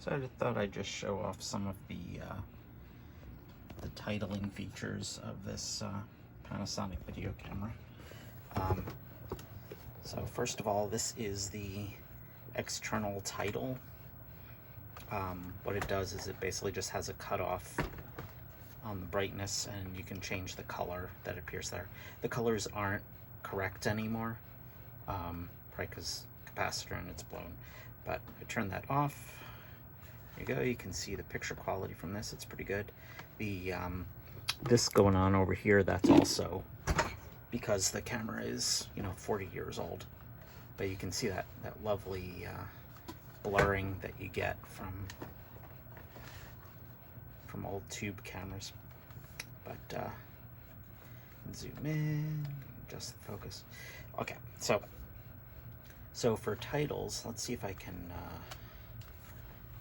So I thought I'd just show off some of the titling features of this Panasonic video camera. So first of all, this is the external title. What it does is it basically just has a cutoff on the brightness, and you can change the color that appears there. The colors aren't correct anymore, probably because capacitor and it's blown. But I turn that off. There you go. You can see the picture quality from this. It's pretty good. The this going on over here, that's also because the camera is, 40 years old. But you can see that lovely blurring that you get from old tube cameras. But zoom in, adjust the focus. Okay, so for titles, let's see if I can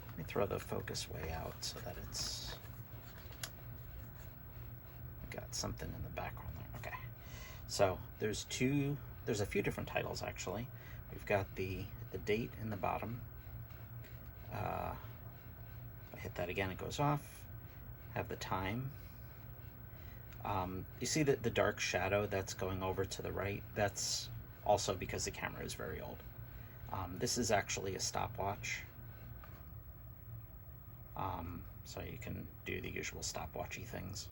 let me throw the focus way out so that it's got something in the background there. Okay, so there's a few different titles actually. We've got the date in the bottom. If I hit that again, it goes off. Have the time. You see that the dark shadow that's going over to the right, that's also because the camera is very old. This is actually a stopwatch. So you can do the usual stopwatchy things.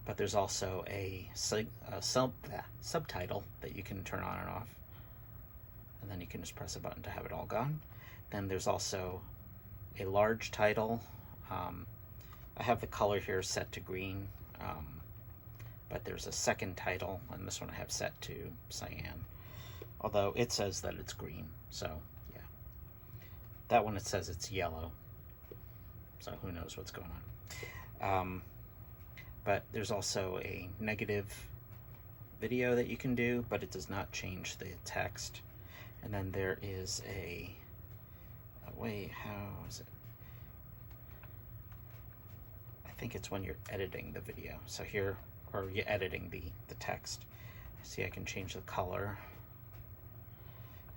But there's also a subtitle that you can turn on and off. And then you can just press a button to have it all gone. Then there's also a large title. I have the color here set to green, but there's a second title, and this one I have set to cyan. Although it says that it's green, so yeah. That one it says it's yellow, so who knows what's going on. But there's also a negative video that you can do, but it does not change the text. And then there is a way, how is it? I think it's when you're editing the video. So here, or you're editing the text. See, I can change the color.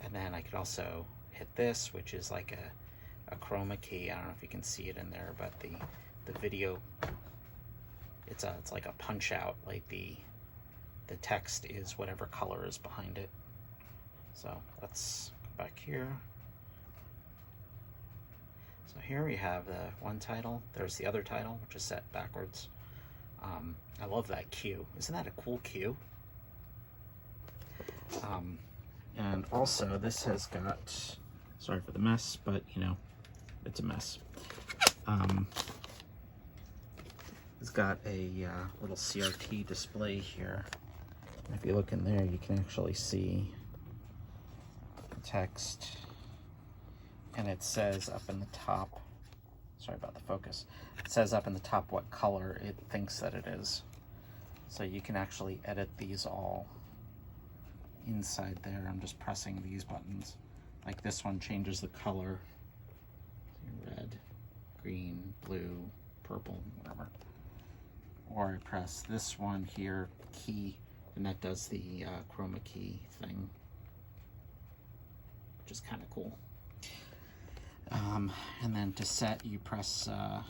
And then I could also hit this, which is like a chroma key. I don't know if you can see it in there, but the video, it's like a punch out, like the text is whatever color is behind it. So let's go back here. So here we have the one title. There's the other title, which is set backwards. I love that cue. Isn't that a cool cue? And also this has got, sorry for the mess, but it's a mess. It's got a little CRT display here. And if you look in there, you can actually see the text. And it says up in the top, sorry about the focus, it says up in the top what color it thinks that it is. So you can actually edit these all inside there. I'm just pressing these buttons. Like this one changes the color, red, green, blue, purple, whatever. Or I press this one here, key, and that does the chroma key thing, which is kind of cool. And then to set, you press the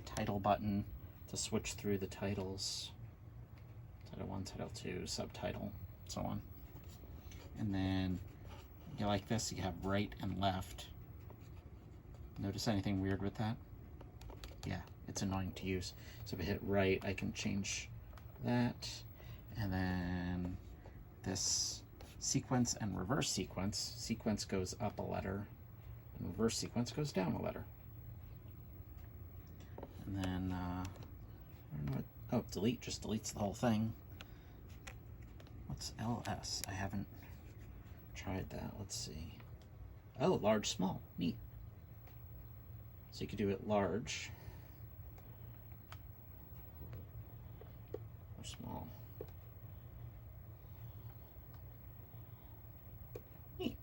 title button to switch through the titles. Title 1, Title 2, subtitle, so on. And then you like this, you have right and left. Notice anything weird with that? Yeah, it's annoying to use. So if I hit right, I can change that. And then this sequence and reverse sequence. Sequence goes up a letter, and reverse sequence goes down a letter. And then, I don't know what, oh, delete just deletes the whole thing. What's LS? I haven't tried that. Let's see. Oh, large, small, neat. So you could do it large or small. Neat.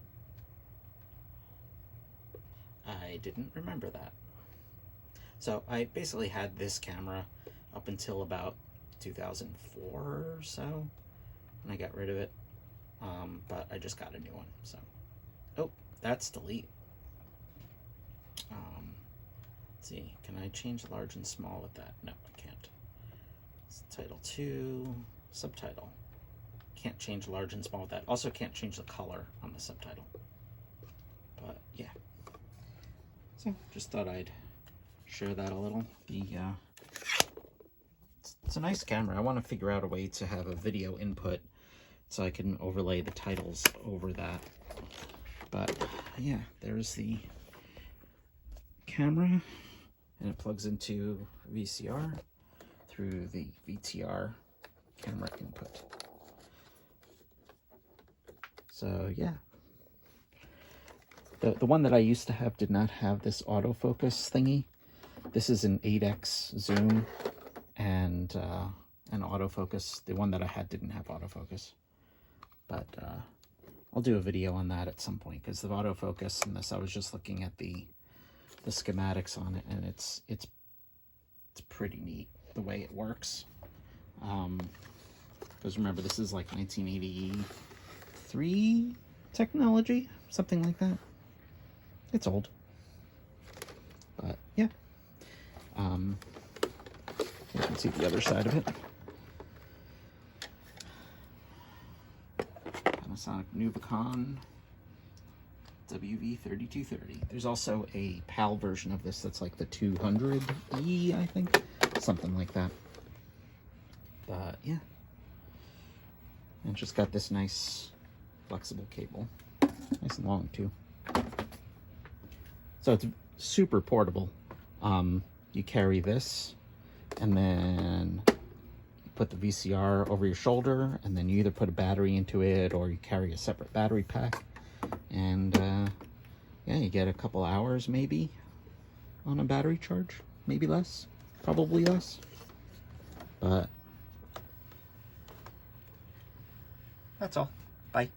I didn't remember that. So I basically had this camera up until about 2004 or so, and I got rid of it. But I just got a new one, so. Oh, that's delete. Let's see, can I change large and small with that? No, I can't. It's title 2, subtitle. Can't change large and small with that. Also can't change the color on the subtitle. But yeah. So just thought I'd share that a little. It's a nice camera. I want to figure out a way to have a video input so I can overlay the titles over that. But yeah, there's the camera, and it plugs into VCR through the VTR camera input. So yeah, the one that I used to have did not have this autofocus thingy. This is an 8x zoom and an autofocus. The one that I had didn't have autofocus, but I'll do a video on that at some point, because the autofocus in this, I was just looking at the schematics on it, and it's pretty neat the way it works. Because remember, this is like 1983 technology, something like that. It's old, but yeah. You can see the other side of it. Panasonic Newvicon WV-3230. There's also a PAL version of this that's like the 200E, I think, something like that. But yeah, and it's just got this nice flexible cable, nice and long too. So it's super portable. You carry this, and then you put the VCR over your shoulder, and then you either put a battery into it or you carry a separate battery pack. And yeah, you get a couple hours maybe on a battery charge, maybe less, probably less. But that's all. Bye.